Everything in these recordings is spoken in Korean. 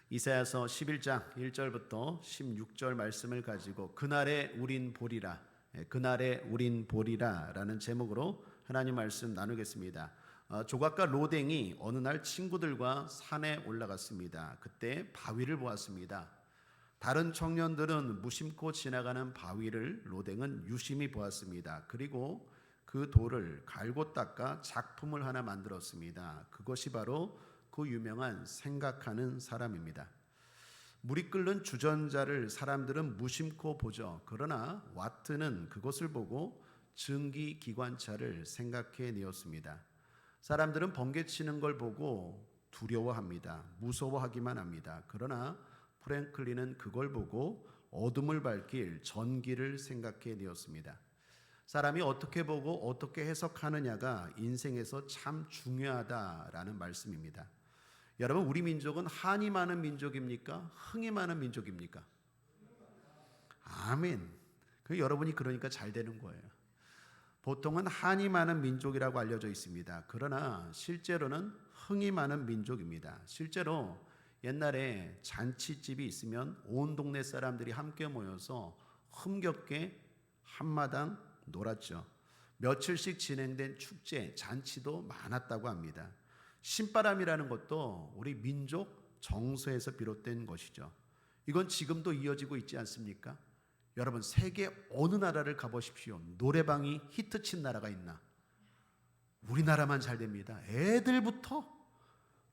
이사야서 11장 1절부터 16절 말씀을 가지고 그날에 우린 보리라, 그날에 우린 보리라 라는 제목으로 하나님 말씀 나누겠습니다. 조각가 로댕이 어느 날 친구들과 산에 올라갔습니다. 그때 바위를 보았습니다. 다른 청년들은 무심코 지나가는 바위를 로댕은 유심히 보았습니다. 그리고 그 돌을 갈고 닦아 작품을 하나 만들었습니다. 그것이 바로 그 유명한 생각하는 사람입니다. 물이 끓는 주전자를 사람들은 무심코 보죠. 그러나 와트는 그것을 보고 증기기관차를 생각해 내었습니다. 사람들은 번개치는 걸 보고 두려워합니다. 무서워하기만 합니다. 그러나 프랭클린은 그걸 보고 어둠을 밝힐 전기를 생각해 내었습니다. 사람이 어떻게 보고 어떻게 해석하느냐가 인생에서 참 중요하다라는 말씀입니다. 여러분, 우리 민족은 한이 많은 민족입니까? 흥이 많은 민족입니까? 아멘. 여러분이 그러니까 잘 되는 거예요. 보통은 한이 많은 민족이라고 알려져 있습니다. 그러나 실제로는 흥이 많은 민족입니다. 실제로 옛날에 잔치집이 있으면 온 동네 사람들이 함께 모여서 흥겹게 한마당 놀았죠. 며칠씩 진행된 축제, 잔치도 많았다고 합니다. 신바람이라는 것도 우리 민족 정서에서 비롯된 것이죠. 이건 지금도 이어지고 있지 않습니까? 여러분, 세계 어느 나라를 가보십시오. 노래방이 히트친 나라가 있나? 우리나라만 잘 됩니다. 애들부터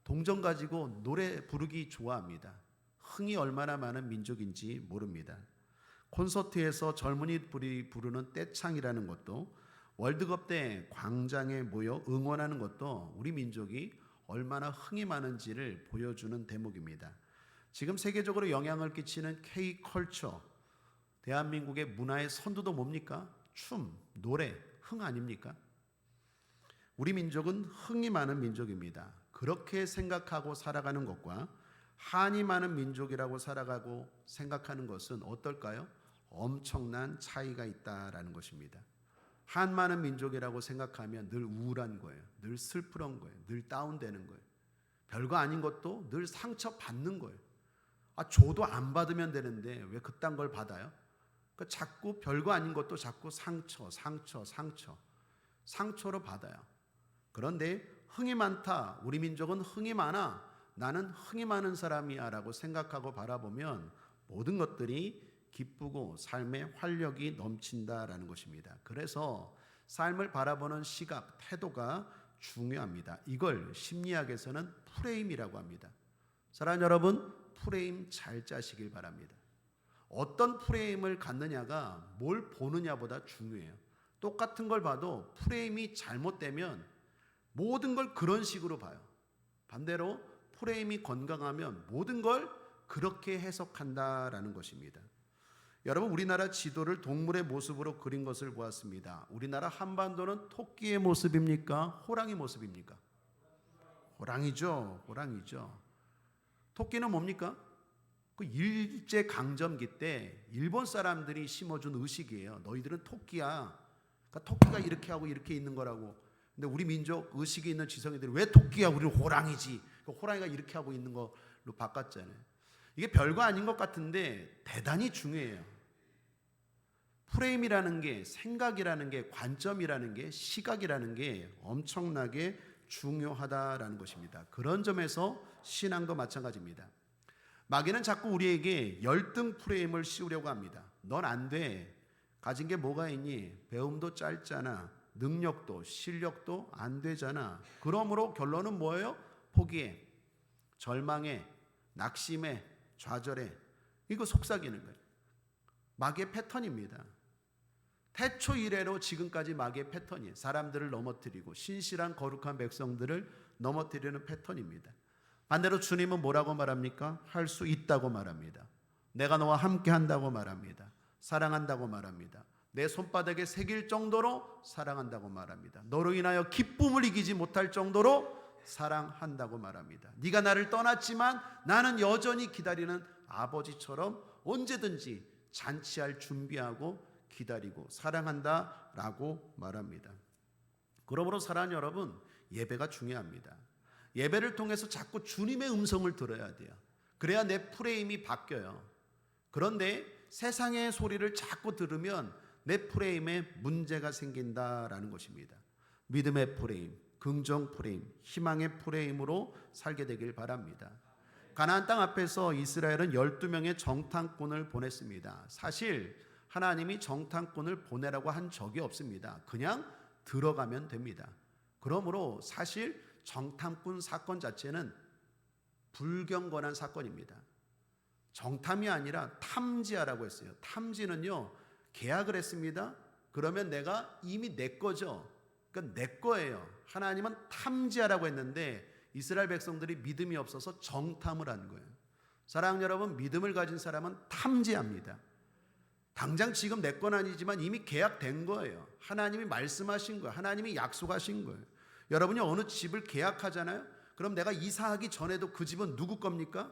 동정 가지고 노래 부르기 좋아합니다. 흥이 얼마나 많은 민족인지 모릅니다. 콘서트에서 젊은이들이 부르는 떼창이라는 것도, 월드컵 때 광장에 모여 응원하는 것도 우리 민족이 얼마나 흥이 많은지를 보여주는 대목입니다. 지금 세계적으로 영향을 끼치는 K컬처, 대한민국의 문화의 선두도 뭡니까? 춤, 노래, 흥 아닙니까? 우리 민족은 흥이 많은 민족입니다. 그렇게 생각하고 살아가는 것과 한이 많은 민족이라고 살아가고 생각하는 것은 어떨까요? 엄청난 차이가 있다라는 것입니다. 한 많은 민족이라고 생각하면 늘 우울한 거예요. 늘 슬프런 거예요. 늘 다운되는 거예요. 별거 아닌 것도 늘 상처받는 거예요. 줘도 안 받으면 되는데 왜 그딴 걸 받아요? 그러니까 자꾸 별거 아닌 것도 자꾸 상처로 받아요. 그런데 흥이 많다, 우리 민족은 흥이 많아, 나는 흥이 많은 사람이야 라고 생각하고 바라보면 모든 것들이 기쁘고 삶의 활력이 넘친다라는 것입니다. 그래서 삶을 바라보는 시각, 태도가 중요합니다. 이걸 심리학에서는 프레임이라고 합니다. 사랑하는 여러분, 프레임 잘 짜시길 바랍니다. 어떤 프레임을 갖느냐가 뭘 보느냐보다 중요해요. 똑같은 걸 봐도 프레임이 잘못되면 모든 걸 그런 식으로 봐요. 반대로 프레임이 건강하면 모든 걸 그렇게 해석한다라는 것입니다. 여러분, 우리나라 지도를 동물의 모습으로 그린 것을 보았습니다. 우리나라 한반도는 토끼의 모습입니까? 호랑이 모습입니까? 호랑이죠. 토끼는 뭡니까? 그 일제강점기 때 일본 사람들이 심어준 의식이에요. 너희들은 토끼야. 그러니까 토끼가 이렇게 하고 이렇게 있는 거라고. 근데 우리 민족 의식이 있는 지성이들이 왜 토끼야? 우리는 호랑이지. 호랑이가 이렇게 하고 있는 걸로 바꿨잖아요. 이게 별거 아닌 것 같은데 대단히 중요해요. 프레임이라는 게, 생각이라는 게, 관점이라는 게, 시각이라는 게 엄청나게 중요하다라는 것입니다. 그런 점에서 신앙도 마찬가지입니다. 마귀는 자꾸 우리에게 열등 프레임을 씌우려고 합니다. 넌 안 돼. 가진 게 뭐가 있니? 배움도 짧잖아. 능력도 실력도 안 되잖아. 그러므로 결론은 뭐예요? 포기해, 절망해, 낙심해, 좌절해. 이거 속삭이는 거예요. 마귀의 패턴입니다. 태초 이래로 지금까지 마귀의 패턴이에요. 사람들을 넘어뜨리고 신실한 거룩한 백성들을 넘어뜨리는 패턴입니다. 반대로 주님은 뭐라고 말합니까? 할 수 있다고 말합니다. 내가 너와 함께 한다고 말합니다. 사랑한다고 말합니다. 내 손바닥에 새길 정도로 사랑한다고 말합니다. 너로 인하여 기쁨을 이기지 못할 정도로 사랑한다고 말합니다. 네가 나를 떠났지만 나는 여전히 기다리는 아버지처럼 언제든지 잔치할 준비하고 기다리고 사랑한다라고 말합니다. 그러므로 사랑하는 여러분, 예배가 중요합니다. 예배를 통해서 자꾸 주님의 음성을 들어야 돼요. 그래야 내 프레임이 바뀌어요. 그런데 세상의 소리를 자꾸 들으면 내 프레임에 문제가 생긴다라는 것입니다. 믿음의 프레임, 긍정 프레임, 희망의 프레임으로 살게 되길 바랍니다. 가나안 땅 앞에서 이스라엘은 12명의 정탐꾼을 보냈습니다. 사실 하나님이 정탐꾼을 보내라고 한 적이 없습니다. 그냥 들어가면 됩니다. 그러므로 사실 정탐꾼 사건 자체는 불경건한 사건입니다. 정탐이 아니라 탐지하라고 했어요. 탐지는요, 계약을 했습니다. 그러면 내가 이미 내 거죠. 그러니까 내 거예요. 하나님은 탐지하라고 했는데 이스라엘 백성들이 믿음이 없어서 정탐을 한 거예요. 사랑하는 여러분, 믿음을 가진 사람은 탐지합니다. 당장 지금 내 건 아니지만 이미 계약된 거예요. 하나님이 말씀하신 거예요. 하나님이 약속하신 거예요. 여러분이 어느 집을 계약하잖아요. 그럼 내가 이사하기 전에도 그 집은 누구 겁니까?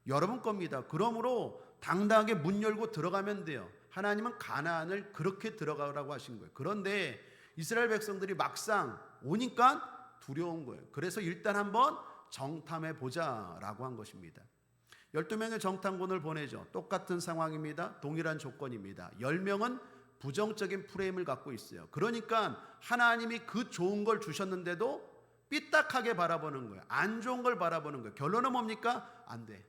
여러분 겁니다. 그러므로 당당하게 문 열고 들어가면 돼요. 하나님은 가나안을 그렇게 들어가라고 하신 거예요. 그런데 이스라엘 백성들이 막상 오니까 두려운 거예요. 그래서 일단 한번 정탐해 보자라고 한 것입니다. 12명의 정탐꾼을 보내죠. 똑같은 상황입니다. 동일한 조건입니다. 10명은 부정적인 프레임을 갖고 있어요. 그러니까 하나님이 그 좋은 걸 주셨는데도 삐딱하게 바라보는 거예요. 안 좋은 걸 바라보는 거예요. 결론은 뭡니까? 안 돼.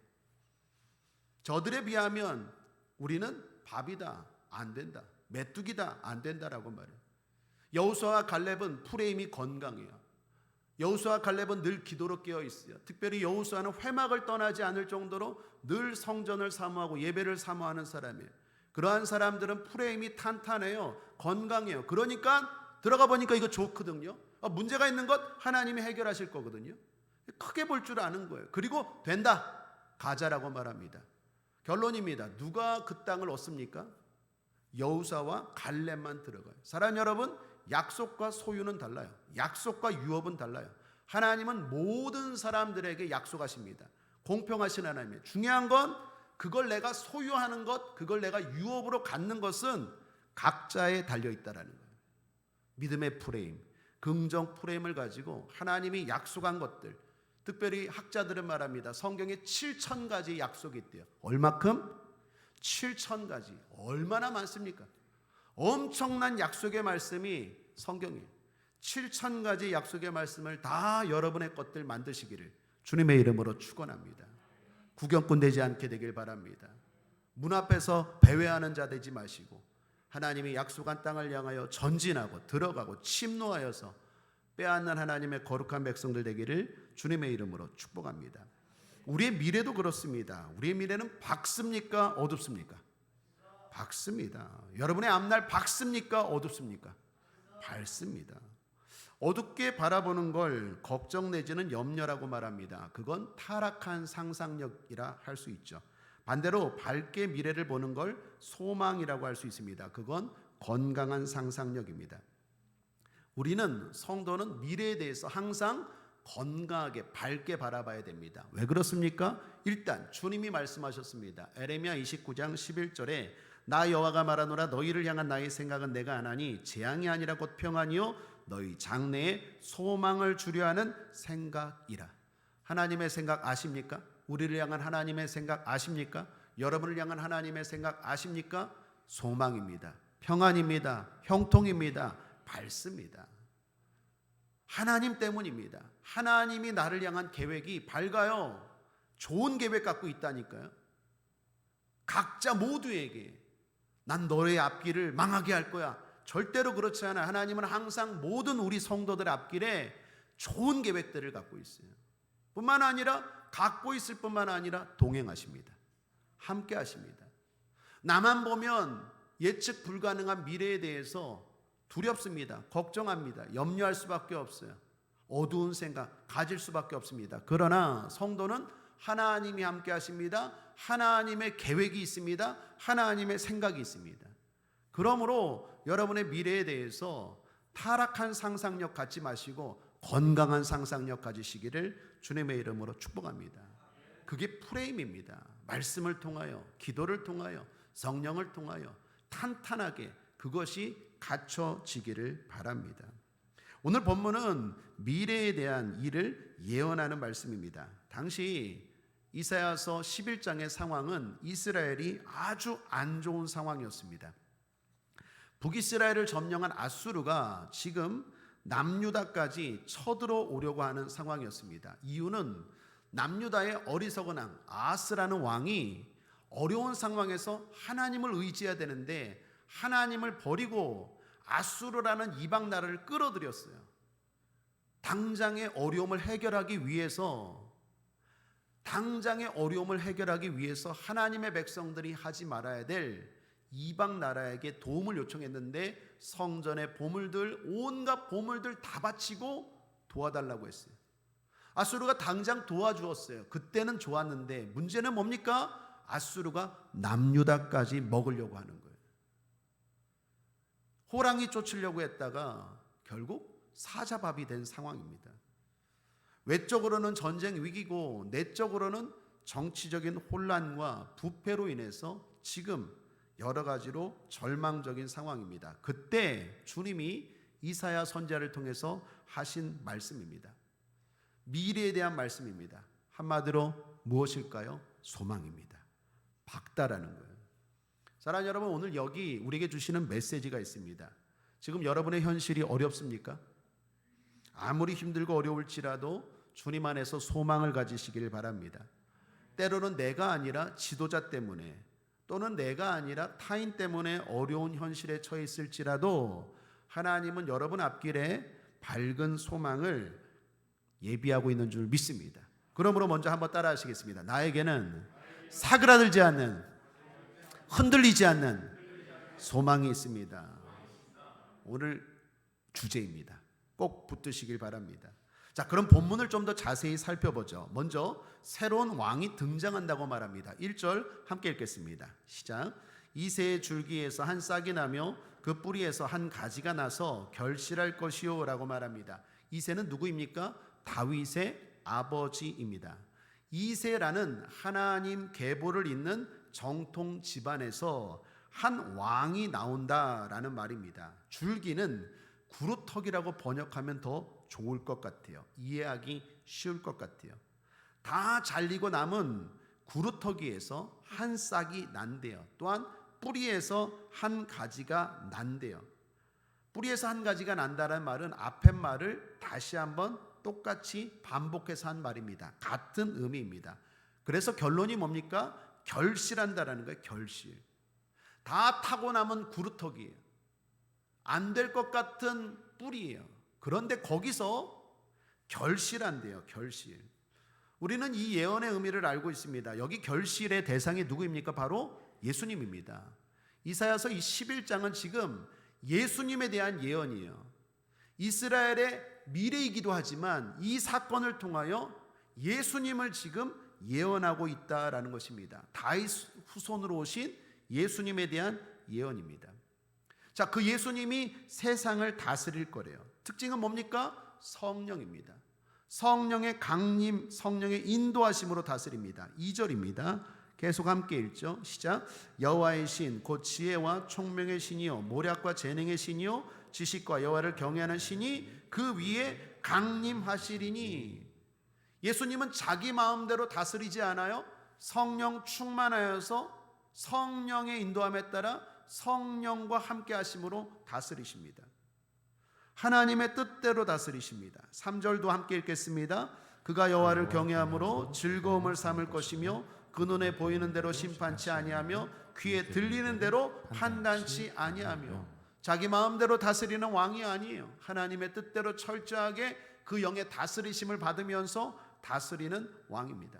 저들에 비하면 우리는 밥이다. 안 된다. 메뚜기다. 안 된다라고 말해요. 여호수아와 갈렙은 프레임이 건강해요. 여호수아와 갈렙은 늘 기도로 깨어 있어요. 특별히 여호수아는 회막을 떠나지 않을 정도로 늘 성전을 사모하고 예배를 사모하는 사람이에요. 그러한 사람들은 프레임이 탄탄해요. 건강해요. 그러니까 들어가 보니까 이거 좋거든요. 문제가 있는 것 하나님이 해결하실 거거든요. 크게 볼 줄 아는 거예요. 그리고 된다. 가자라고 말합니다. 결론입니다. 누가 그 땅을 얻습니까? 여호수아와 갈렙만 들어가요. 사랑하는 여러분, 약속과 소유는 달라요. 약속과 유업은 달라요. 하나님은 모든 사람들에게 약속하십니다. 공평하신 하나님이에요. 중요한 건 그걸 내가 소유하는 것, 그걸 내가 유업으로 갖는 것은 각자에 달려있다라는 거예요. 믿음의 프레임, 긍정 프레임을 가지고 하나님이 약속한 것들, 특별히 학자들은 말합니다. 성경에 7,000가지 약속이 있대요. 얼마큼? 7,000가지. 얼마나 많습니까? 엄청난 약속의 말씀이 성경이에요. 7,000가지 약속의 말씀을 다 여러분의 것들 만드시기를 주님의 이름으로 축원합니다. 구경꾼 되지 않게 되길 바랍니다. 문 앞에서 배회하는 자 되지 마시고 하나님이 약속한 땅을 향하여 전진하고 들어가고 침노하여서 빼앗는 하나님의 거룩한 백성들 되기를 주님의 이름으로 축복합니다. 우리의 미래도 그렇습니다. 우리의 미래는 밝습니까? 어둡습니까? 밝습니다. 여러분의 앞날 밝습니까? 어둡습니까? 밝습니다. 어둡게 바라보는 걸 걱정 내지는 염려라고 말합니다. 그건 타락한 상상력이라 할 수 있죠. 반대로 밝게 미래를 보는 걸 소망이라고 할 수 있습니다. 그건 건강한 상상력입니다. 우리는 성도는 미래에 대해서 항상 건강하게 밝게 바라봐야 됩니다. 왜 그렇습니까? 일단 주님이 말씀하셨습니다. 에레미야 29장 11절에 나 여호와가 말하노라 너희를 향한 나의 생각은 내가 아나니 재앙이 아니라 곧 평안이요 너희 장래에 소망을 주려 하는 생각이라. 하나님의 생각 아십니까? 우리를 향한 하나님의 생각 아십니까? 여러분을 향한 하나님의 생각 아십니까? 소망입니다. 평안입니다. 형통입니다. 밝습니다. 하나님 때문입니다. 하나님이 나를 향한 계획이 밝아요. 좋은 계획 갖고 있다니까요. 각자 모두에게 난 너의 앞길을 망하게 할 거야. 절대로 그렇지 않아요. 하나님은 항상 모든 우리 성도들 앞길에 좋은 계획들을 갖고 있어요. 뿐만 아니라 갖고 있을 뿐만 아니라 동행하십니다. 함께 하십니다. 나만 보면 예측 불가능한 미래에 대해서 두렵습니다. 걱정합니다. 염려할 수밖에 없어요. 어두운 생각 가질 수밖에 없습니다. 그러나 성도는 하나님이 함께 하십니다. 하나님의 계획이 있습니다. 하나님의 생각이 있습니다. 그러므로 여러분의 미래에 대해서 타락한 상상력 갖지 마시고 건강한 상상력 가지시기를 주님의 이름으로 축복합니다. 그게 프레임입니다. 말씀을 통하여, 기도를 통하여, 성령을 통하여 탄탄하게 그것이 갖춰지기를 바랍니다. 오늘 본문은 미래에 대한 일을 예언하는 말씀입니다. 당시 이사야서 11장의 상황은 이스라엘이 아주 안 좋은 상황이었습니다. 북이스라엘을 점령한 아수르가 지금 남유다까지 쳐들어오려고 하는 상황이었습니다. 이유는 남유다의 어리석은 왕 아하스라는 왕이 어려운 상황에서 하나님을 의지해야 되는데 하나님을 버리고 아수르라는 이방 나라를 끌어들였어요. 당장의 어려움을 해결하기 위해서 하나님의 백성들이 하지 말아야 될 이방 나라에게 도움을 요청했는데 성전의 보물들, 온갖 보물들 다 바치고 도와달라고 했어요. 아수르가 당장 도와주었어요. 그때는 좋았는데 문제는 뭡니까? 아수르가 남유다까지 먹으려고 하는 거예요. 호랑이 쫓으려고 했다가 결국 사자밥이 된 상황입니다. 외적으로는 전쟁 위기고 내적으로는 정치적인 혼란과 부패로 인해서 지금 여러 가지로 절망적인 상황입니다. 그때 주님이 이사야 선지자를 통해서 하신 말씀입니다. 미래에 대한 말씀입니다. 한마디로 무엇일까요? 소망입니다. 밝다라는 거예요. 사랑하는 여러분, 오늘 여기 우리에게 주시는 메시지가 있습니다. 지금 여러분의 현실이 어렵습니까? 아무리 힘들고 어려울지라도 주님 안에서 소망을 가지시길 바랍니다. 때로는 내가 아니라 지도자 때문에 또는 내가 아니라 타인 때문에 어려운 현실에 처해 있을지라도 하나님은 여러분 앞길에 밝은 소망을 예비하고 있는 줄 믿습니다. 그러므로 먼저 한번 따라 하시겠습니다. 나에게는 사그라들지 않는, 흔들리지 않는 소망이 있습니다. 오늘 주제입니다. 꼭 붙드시길 바랍니다. 자, 그럼 본문을 좀 더 자세히 살펴보죠. 먼저 새로운 왕이 등장한다고 말합니다. 1절 함께 읽겠습니다. 시작. 이새의 줄기에서 한 싹이 나며 그 뿌리에서 한 가지가 나서 결실할 것이요 라고 말합니다. 이새는 누구입니까? 다윗의 아버지입니다. 이새라는 하나님 계보를 잇는 정통 집안에서 한 왕이 나온다라는 말입니다. 줄기는 구루터기라고 번역하면 더 좋을 것 같아요. 이해하기 쉬울 것 같아요. 다 잘리고 남은 구루터기에서 한 싹이 난대요. 또한 뿌리에서 한 가지가 난대요. 뿌리에서 한 가지가 난다는 말은 앞의 말을 다시 한번 똑같이 반복해서 한 말입니다. 같은 의미입니다. 그래서 결론이 뭡니까? 결실한다라는 거예요. 결실. 다 타고 남은 구루터기예요. 안 될 것 같은 뿌리예요. 그런데 거기서 결실한대요. 결실. 우리는 이 예언의 의미를 알고 있습니다. 여기 결실의 대상이 누구입니까? 바로 예수님입니다. 이사야서 이 11장은 지금 예수님에 대한 예언이에요. 이스라엘의 미래이기도 하지만 이 사건을 통하여 예수님을 지금 예언하고 있다라는 것입니다. 다윗 후손으로 오신 예수님에 대한 예언입니다. 자, 그 예수님이 세상을 다스릴 거래요. 특징은 뭡니까? 성령입니다. 성령의 강림, 성령의 인도하심으로 다스립니다. 2절입니다. 계속 함께 읽죠. 시작. 여호와의 신 곧 지혜와 총명의 신이요 모략과 재능의 신이요 지식과 여호와를 경외하는 신이 그 위에 강림하시리니. 예수님은 자기 마음대로 다스리지 않아요. 성령 충만하여서 성령의 인도함에 따라 성령과 함께 하심으로 다스리십니다. 하나님의 뜻대로 다스리십니다. 3절도 함께 읽겠습니다. 그가 여호와를 경외함으로 즐거움을 삼을 것이며 그 눈에 보이는 대로 심판치 아니하며 귀에 들리는 대로 판단치 아니하며. 자기 마음대로 다스리는 왕이 아니에요. 하나님의 뜻대로 철저하게 그 영의 다스리심을 받으면서 다스리는 왕입니다.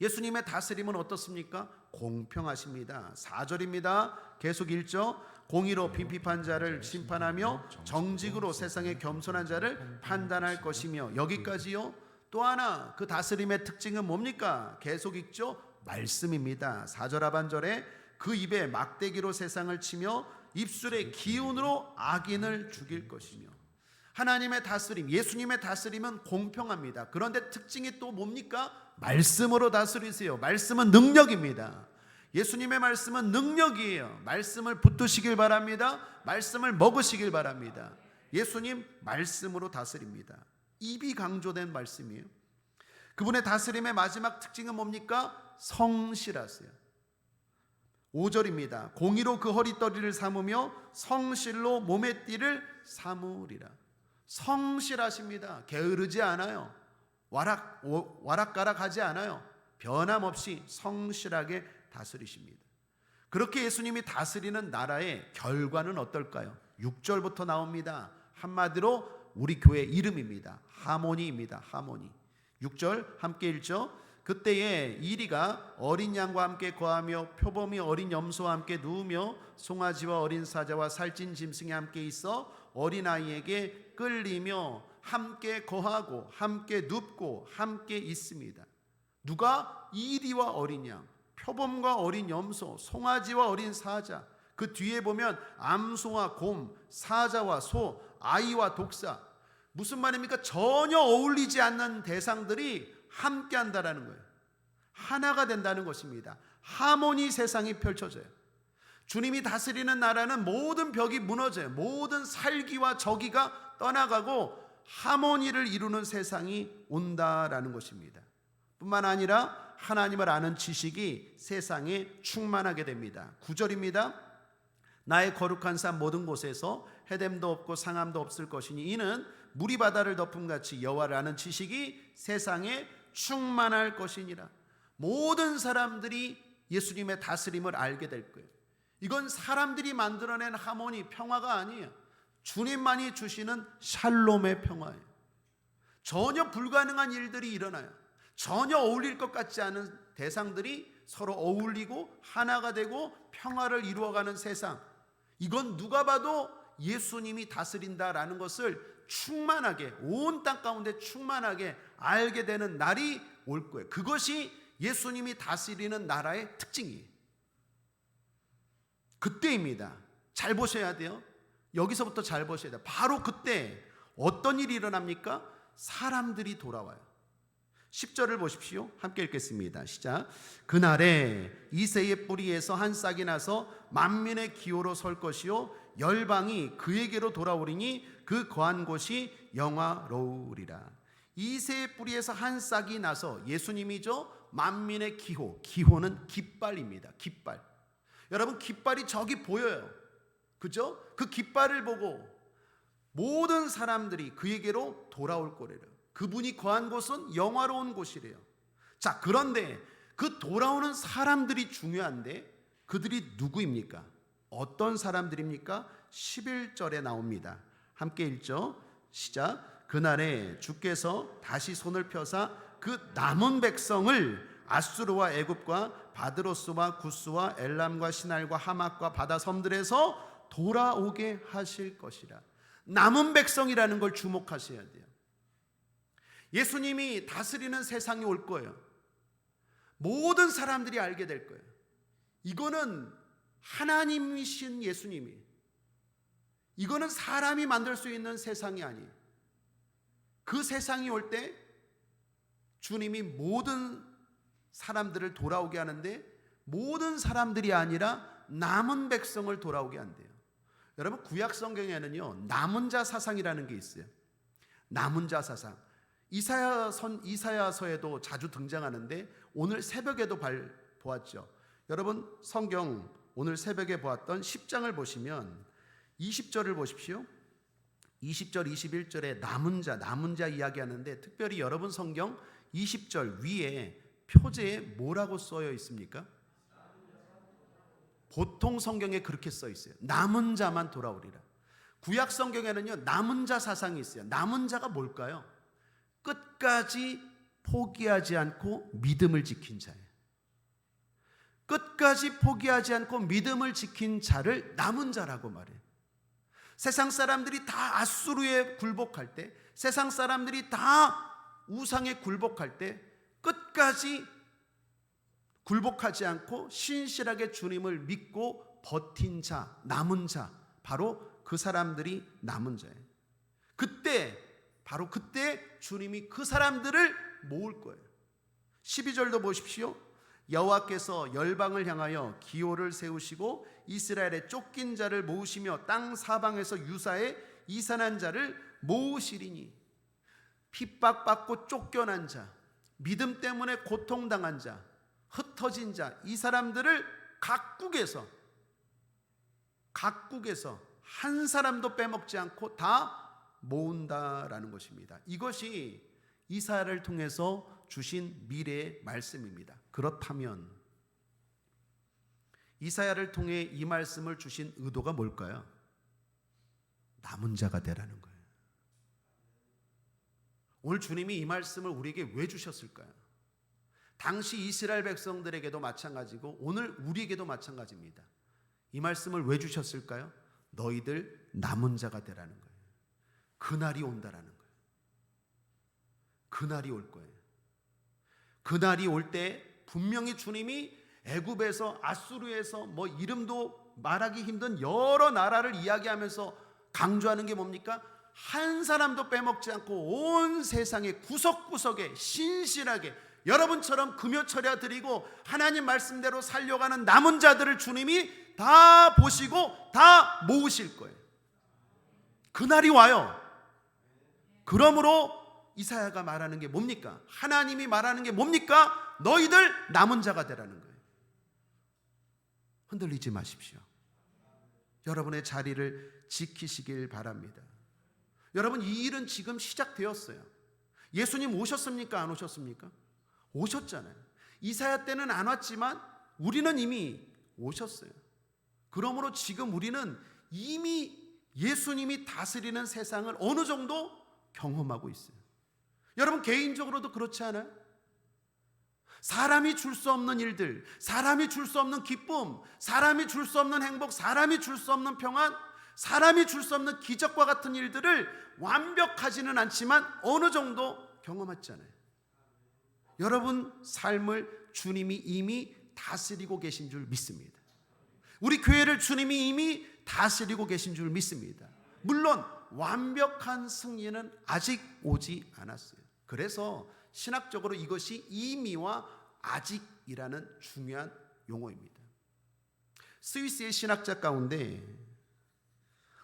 예수님의 다스림은 어떻습니까? 공평하십니다. 4절입니다. 계속 읽죠. 공의로 빈핍한 자를 심판하며 정직으로 세상의 겸손한 자를 판단할 것이며. 여기까지요. 또 하나 그 다스림의 특징은 뭡니까? 계속 읽죠. 말씀입니다. 4절 하반절에 그 입에 막대기로 세상을 치며 입술의 기운으로 악인을 죽일 것이며. 하나님의 다스림, 예수님의 다스림은 공평합니다. 그런데 특징이 또 뭡니까? 말씀으로 다스리세요. 말씀은 능력입니다. 예수님의 말씀은 능력이에요. 말씀을 붙드시길 바랍니다. 말씀을 먹으시길 바랍니다. 예수님 말씀으로 다스립니다. 입이 강조된 말씀이에요. 그분의 다스림의 마지막 특징은 뭡니까? 성실하세요. 5절입니다. 공의로 그 허리떨이를 삼으며 성실로 몸의 띠를 삼으리라. 성실하십니다. 게으르지 않아요. 와락가락하지 않아요. 변함없이 성실하게 다스리십니다. 그렇게 예수님이 다스리는 나라의 결과는 어떨까요? 6절부터 나옵니다. 한마디로 우리 교회 이름입니다. 하모니입니다. 하모니. 6절 함께 읽죠. 그때에 이리가 어린 양과 함께 거하며 표범이 어린 염소와 함께 누우며 송아지와 어린 사자와 살찐 짐승이 함께 있어 어린아이에게 끌리며 함께 거하고 함께 눕고 함께 있습니다. 누가? 이리와 어린 양, 표범과 어린 염소, 송아지와 어린 사자, 그 뒤에 보면 암소와 곰, 사자와 소, 아이와 독사. 무슨 말입니까? 전혀 어울리지 않는 대상들이 함께 한다라는 거예요. 하나가 된다는 것입니다. 하모니 세상이 펼쳐져요. 주님이 다스리는 나라는 모든 벽이 무너져요. 모든 살기와 저기가 떠나가고 하모니를 이루는 세상이 온다라는 것입니다. 뿐만 아니라 하나님을 아는 지식이 세상에 충만하게 됩니다. 9절입니다. 나의 거룩한 산 모든 곳에서 해됨도 없고 상함도 없을 것이니 이는 물이 바다를 덮음같이 여호와를 아는 지식이 세상에 충만할 것이니라. 모든 사람들이 예수님의 다스림을 알게 될 거예요. 이건 사람들이 만들어낸 하모니, 평화가 아니에요. 주님만이 주시는 샬롬의 평화예요. 전혀 불가능한 일들이 일어나요. 전혀 어울릴 것 같지 않은 대상들이 서로 어울리고 하나가 되고 평화를 이루어가는 세상. 이건 누가 봐도 예수님이 다스린다라는 것을 충만하게, 온 땅 가운데 충만하게 알게 되는 날이 올 거예요. 그것이 예수님이 다스리는 나라의 특징이에요. 그때입니다. 잘 보셔야 돼요. 여기서부터 잘 보셔야 돼요. 바로 그때 어떤 일이 일어납니까? 사람들이 돌아와요. 10절을 보십시오. 함께 읽겠습니다. 시작. 그날에 이새의 뿌리에서 한 싹이 나서 만민의 기호로 설 것이요 열방이 그에게로 돌아오리니 그 거한 곳이 영화로우리라. 이새의 뿌리에서 한 싹이 나서, 예수님이죠. 만민의 기호, 기호는 깃발입니다. 깃발. 여러분, 깃발이 저기 보여요. 그죠? 그 깃발을 보고 모든 사람들이 그에게로 돌아올 거래요. 그분이 거한 곳은 영화로운 곳이래요. 자, 그런데 그 돌아오는 사람들이 중요한데 그들이 누구입니까? 어떤 사람들입니까? 11절에 나옵니다. 함께 읽죠. 시작. 그날에 주께서 다시 손을 펴사 그 남은 백성을 아수르와 애굽과 바드로스와 구스와 엘람과 시날과 하맛과 바다 섬들에서 돌아오게 하실 것이라. 남은 백성이라는 걸 주목하셔야 돼요. 예수님이 다스리는 세상이 올 거예요. 모든 사람들이 알게 될 거예요. 이거는 하나님이신 예수님이, 이거는 사람이 만들 수 있는 세상이 아니에요. 그 세상이 올 때 주님이 모든 사람들을 돌아오게 하는데, 모든 사람들이 아니라 남은 백성을 돌아오게 한대요. 여러분, 구약 성경에는요, 남은 자 사상이라는 게 있어요. 남은 자 사상. 이사야서에도 자주 등장하는데 오늘 새벽에도 보았죠. 여러분, 성경 오늘 새벽에 보았던 10장을 보시면 20절을 보십시오. 20절, 21절에 남은 자 이야기하는데, 특별히 여러분 성경 20절 위에 표제에 뭐라고 써여 있습니까? 보통 성경에 그렇게 써 있어요. 남은 자만 돌아오리라. 구약 성경에는요, 남은 자 사상이 있어요. 남은 자가 뭘까요? 끝까지 포기하지 않고 믿음을 지킨 자예요. 끝까지 포기하지 않고 믿음을 지킨 자를 남은 자라고 말해요. 세상 사람들이 다 아수르에 굴복할 때, 세상 사람들이 다 우상에 굴복할 때 끝까지 굴복하지 않고 신실하게 주님을 믿고 버틴 자, 남은 자, 바로 그 사람들이 남은 자예요. 바로 그때 주님이 그 사람들을 모을 거예요. 12절도 보십시오. 여호와께서 열방을 향하여 기호를 세우시고 이스라엘의 쫓긴 자를 모으시며 땅 사방에서 유사해 이산한 자를 모으시리니. 핍박받고 쫓겨난 자, 믿음 때문에 고통당한 자, 흩어진 자, 이 사람들을 각국에서 한 사람도 빼먹지 않고 다 모은다라는 것입니다. 이것이 이사야를 통해서 주신 미래의 말씀입니다. 그렇다면 이사야를 통해 이 말씀을 주신 의도가 뭘까요? 남은 자가 되라는 거예요. 오늘 주님이 이 말씀을 우리에게 왜 주셨을까요? 당시 이스라엘 백성들에게도 마찬가지고 오늘 우리에게도 마찬가지입니다. 이 말씀을 왜 주셨을까요? 너희들 남은 자가 되라는 거예요. 그날이 온다라는 거예요. 그날이 올 거예요. 그날이 올 때 분명히 주님이 애굽에서, 아수르에서 뭐 이름도 말하기 힘든 여러 나라를 이야기하면서 강조하는 게 뭡니까? 한 사람도 빼먹지 않고 온 세상의 구석구석에 신실하게 여러분처럼 금요철야 드리고 하나님 말씀대로 살려가는 남은 자들을 주님이 다 보시고 다 모으실 거예요. 그날이 와요. 그러므로 이사야가 말하는 게 뭡니까? 하나님이 말하는 게 뭡니까? 너희들 남은 자가 되라는 거예요. 흔들리지 마십시오. 여러분의 자리를 지키시길 바랍니다. 여러분, 이 일은 지금 시작되었어요. 예수님 오셨습니까? 안 오셨습니까? 오셨잖아요. 이사야 때는 안 왔지만 우리는 이미 오셨어요. 그러므로 지금 우리는 이미 예수님이 다스리는 세상을 어느 정도 경험하고 있어요. 여러분, 개인적으로도 그렇지 않아요? 사람이 줄 수 없는 일들, 사람이 줄 수 없는 기쁨, 사람이 줄 수 없는 행복, 사람이 줄 수 없는 평안, 사람이 줄 수 없는 기적과 같은 일들을 완벽하지는 않지만 어느 정도 경험했잖아요. 여러분 삶을 주님이 이미 다스리고 계신 줄 믿습니다. 우리 교회를 주님이 이미 다스리고 계신 줄 믿습니다. 물론 완벽한 승리는 아직 오지 않았어요. 그래서 신학적으로 이것이 이미와 아직이라는 중요한 용어입니다. 스위스의 신학자 가운데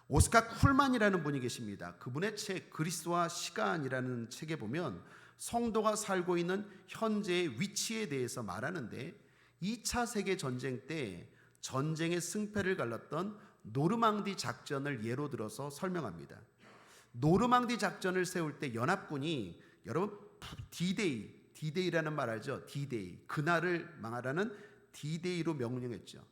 오스카 쿨만이라는 분이 계십니다. 그분의 책 그리스도와 시간이라는 책에 보면 성도가 살고 있는 현재의 위치에 대해서 말하는데 2차 세계전쟁 때 전쟁의 승패를 갈랐던 노르망디 작전을 예로 들어서 설명합니다. 노르망디 작전을 세울 때 연합군이, 여러분 디데이라는 말 알죠? 디데이, 그날을 말하는 디데이로 명령했죠.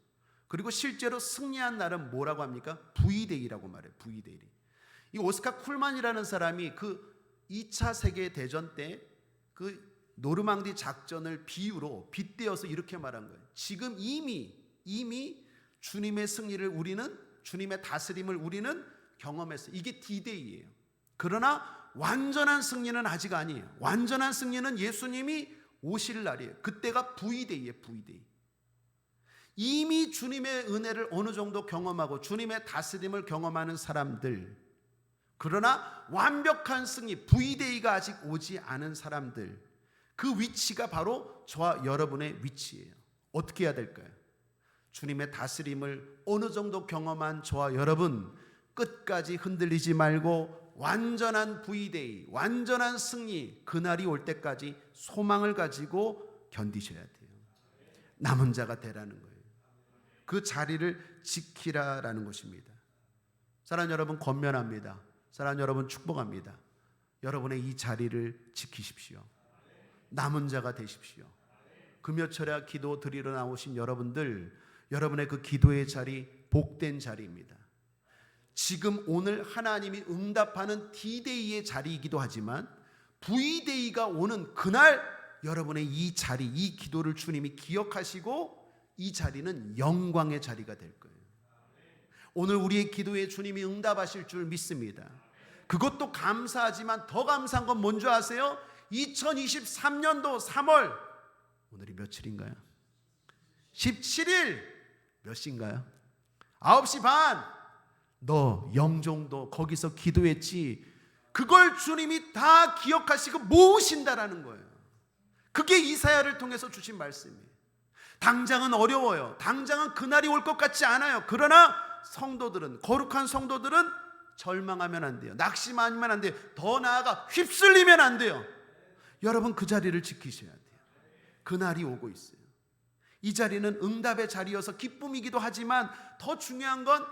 그리고 실제로 승리한 날은 뭐라고 합니까? V데이라고 말해요. V데이. 이 오스카 쿨만이라는 사람이 그 2차 세계대전 때 그 노르망디 작전을 비유로 빗대어서 이렇게 말한 거예요. 지금 이미 주님의 승리를 우리는, 주님의 다스림을 우리는 경험했어요. 이게 디데이예요. 그러나 완전한 승리는 아직 아니에요. 완전한 승리는 예수님이 오실 날이에요. 그때가 V데이예요. V데이. 이미 주님의 은혜를 어느 정도 경험하고 주님의 다스림을 경험하는 사람들, 그러나 완벽한 승리 V데이가 아직 오지 않은 사람들, 그 위치가 바로 저와 여러분의 위치예요. 어떻게 해야 될까요? 주님의 다스림을 어느 정도 경험한 저와 여러분, 끝까지 흔들리지 말고 완전한 V데이, 완전한 승리, 그날이 올 때까지 소망을 가지고 견디셔야 돼요. 남은 자가 되라는 거예요. 그 자리를 지키라라는 것입니다. 사랑하는 여러분, 권면합니다. 사랑하는 여러분, 축복합니다. 여러분의 이 자리를 지키십시오. 남은 자가 되십시오. 금요철야 기도 드리러 나오신 여러분들, 여러분의 그 기도의 자리 복된 자리입니다. 지금 오늘 하나님이 응답하는 D-Day의 자리이기도 하지만 V-Day가 오는 그날 여러분의 이 자리, 이 기도를 주님이 기억하시고 이 자리는 영광의 자리가 될 거예요. 오늘 우리의 기도에 주님이 응답하실 줄 믿습니다. 그것도 감사하지만 더 감사한 건 뭔지 아세요? 2023년도 3월, 오늘이 며칠인가요? 17일 몇 시인가요? 9시 반. 너 영종도 거기서 기도했지. 그걸 주님이 다 기억하시고 모으신다라는 거예요. 그게 이사야를 통해서 주신 말씀이에요. 당장은 어려워요. 당장은 그날이 올 것 같지 않아요. 그러나 성도들은, 거룩한 성도들은 절망하면 안 돼요. 낙심하면 안 돼요. 더 나아가 휩쓸리면 안 돼요. 여러분 그 자리를 지키셔야 돼요. 그날이 오고 있어요. 이 자리는 응답의 자리여서 기쁨이기도 하지만 더 중요한 건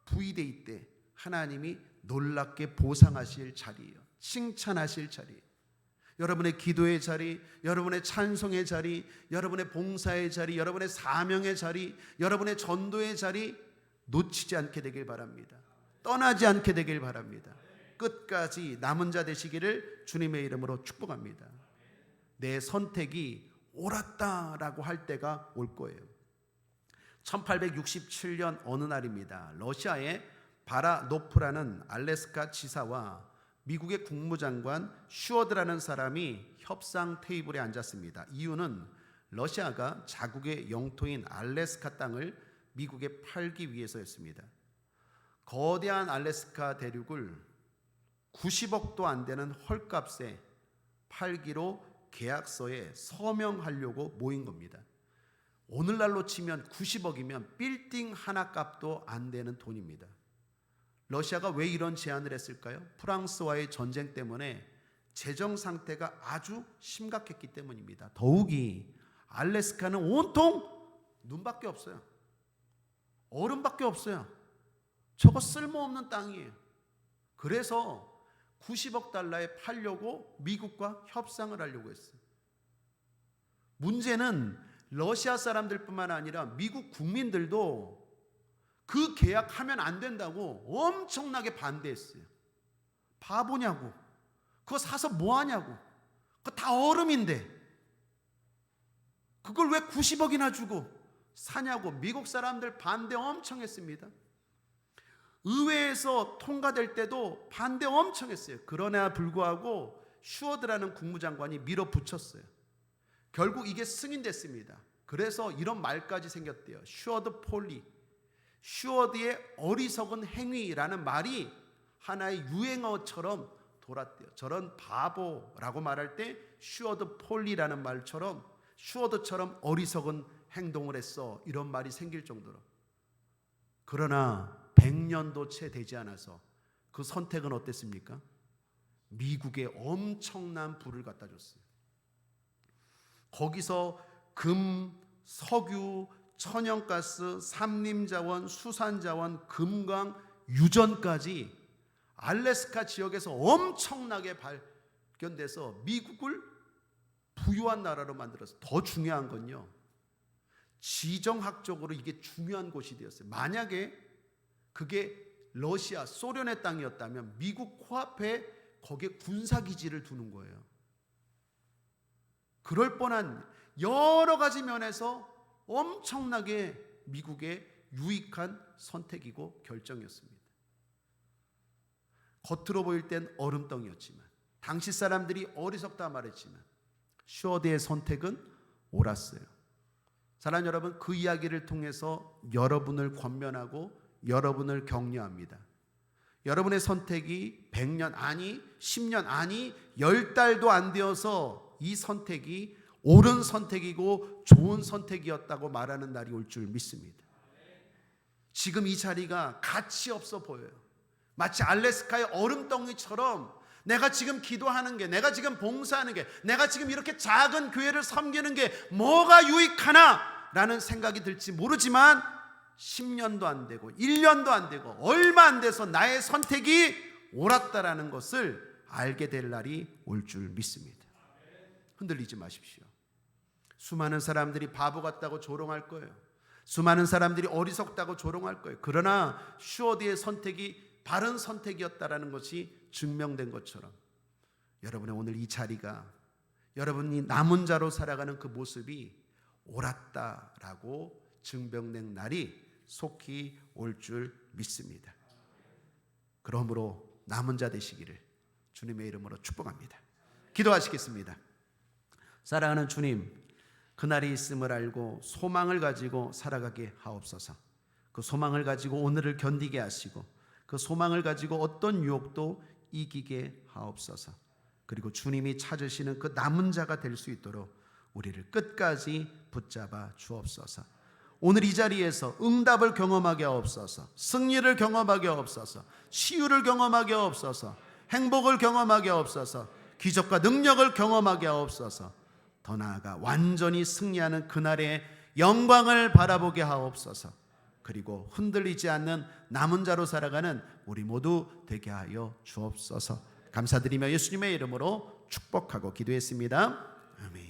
V-Day 때 하나님이 놀랍게 보상하실 자리예요. 칭찬하실 자리예요. 여러분의 기도의 자리, 여러분의 찬송의 자리, 여러분의 봉사의 자리, 여러분의 사명의 자리, 여러분의 전도의 자리 놓치지 않게 되길 바랍니다. 떠나지 않게 되길 바랍니다. 끝까지 남은 자 되시기를 주님의 이름으로 축복합니다. 내 선택이 옳았다라고 할 때가 올 거예요. 1867년 어느 날입니다. 러시아의 바라노프라는 알래스카 지사와 미국의 국무장관 슈어드라는 사람이 협상 테이블에 앉았습니다. 이유는 러시아가 자국의 영토인 알래스카 땅을 미국에 팔기 위해서였습니다. 거대한 알래스카 대륙을 90억도 안 되는 헐값에 팔기로 계약서에 서명하려고 모인 겁니다. 오늘날로 치면 90억이면 빌딩 하나 값도 안 되는 돈입니다. 러시아가 왜 이런 제안을 했을까요? 프랑스와의 전쟁 때문에 재정 상태가 아주 심각했기 때문입니다. 더욱이 알래스카는 온통 눈밖에 없어요. 얼음밖에 없어요. 저거 쓸모없는 땅이에요. 그래서 90억 달러에 팔려고 미국과 협상을 하려고 했어요. 문제는 러시아 사람들뿐만 아니라 미국 국민들도 그 계약하면 안 된다고 엄청나게 반대했어요. 바보냐고. 그거 사서 뭐 하냐고. 그거 다 얼음인데 그걸 왜 90억이나 주고 사냐고 미국 사람들 반대 엄청 했습니다. 의회에서 통과될 때도 반대 엄청 했어요. 그러나 불구하고 슈어드라는 국무장관이 밀어붙였어요. 결국 이게 승인됐습니다. 그래서 이런 말까지 생겼대요. 슈어드 폴리, 슈어드의 어리석은 행위라는 말이 하나의 유행어처럼 돌았대요. 저런 바보라고 말할 때 슈어드 폴리라는 말처럼 슈어드처럼 어리석은 행동을 했어, 이런 말이 생길 정도로. 그러나 100년도 채 되지 않아서 그 선택은 어땠습니까? 미국에 엄청난 부를 갖다 줬어요. 거기서 금, 석유, 천연가스, 산림자원, 수산자원, 금광, 유전까지 알래스카 지역에서 엄청나게 발견돼서 미국을 부유한 나라로 만들었어요. 더 중요한 건요, 지정학적으로 이게 중요한 곳이 되었어요. 만약에 그게 러시아, 소련의 땅이었다면 미국 코앞에 거기에 군사기지를 두는 거예요. 그럴 뻔한 여러 가지 면에서 엄청나게 미국의 유익한 선택이고 결정이었습니다. 겉으로 보일 땐 얼음덩이였지만, 당시 사람들이 어리석다 말했지만 슈어드의 선택은 옳았어요. 사랑하는 여러분, 그 이야기를 통해서 여러분을 권면하고 여러분을 격려합니다. 여러분의 선택이 100년 아니 10년 아니 10달도 안 되어서 이 선택이 옳은 선택이고 좋은 선택이었다고 말하는 날이 올 줄 믿습니다. 지금 이 자리가 가치 없어 보여요. 마치 알래스카의 얼음덩이처럼 내가 지금 기도하는 게, 내가 지금 봉사하는 게, 내가 지금 이렇게 작은 교회를 섬기는 게 뭐가 유익하나 라는 생각이 들지 모르지만 10년도 안 되고 1년도 안 되고 얼마 안 돼서 나의 선택이 옳았다라는 것을 알게 될 날이 올 줄 믿습니다. 흔들리지 마십시오. 수많은 사람들이 바보 같다고 조롱할 거예요. 수많은 사람들이 어리석다고 조롱할 거예요. 그러나 슈어드의 선택이 바른 선택이었다라는 것이 증명된 것처럼 여러분의 오늘 이 자리가, 여러분이 남은 자로 살아가는 그 모습이 옳았다라고 증명된 날이 속히 올 줄 믿습니다. 그러므로 남은 자 되시기를 주님의 이름으로 축복합니다. 기도하시겠습니다. 사랑하는 주님, 그날이 있음을 알고 소망을 가지고 살아가게 하옵소서. 그 소망을 가지고 오늘을 견디게 하시고 그 소망을 가지고 어떤 유혹도 이기게 하옵소서. 그리고 주님이 찾으시는 그 남은 자가 될 수 있도록 우리를 끝까지 붙잡아 주옵소서. 오늘 이 자리에서 응답을 경험하게 하옵소서. 승리를 경험하게 하옵소서. 치유를 경험하게 하옵소서. 행복을 경험하게 하옵소서. 기적과 능력을 경험하게 하옵소서. 더 나아가 완전히 승리하는 그날의 영광을 바라보게 하옵소서. 그리고 흔들리지 않는 남은 자로 살아가는 우리 모두 되게 하여 주옵소서. 감사드리며 예수님의 이름으로 축복하고 기도했습니다. 아멘.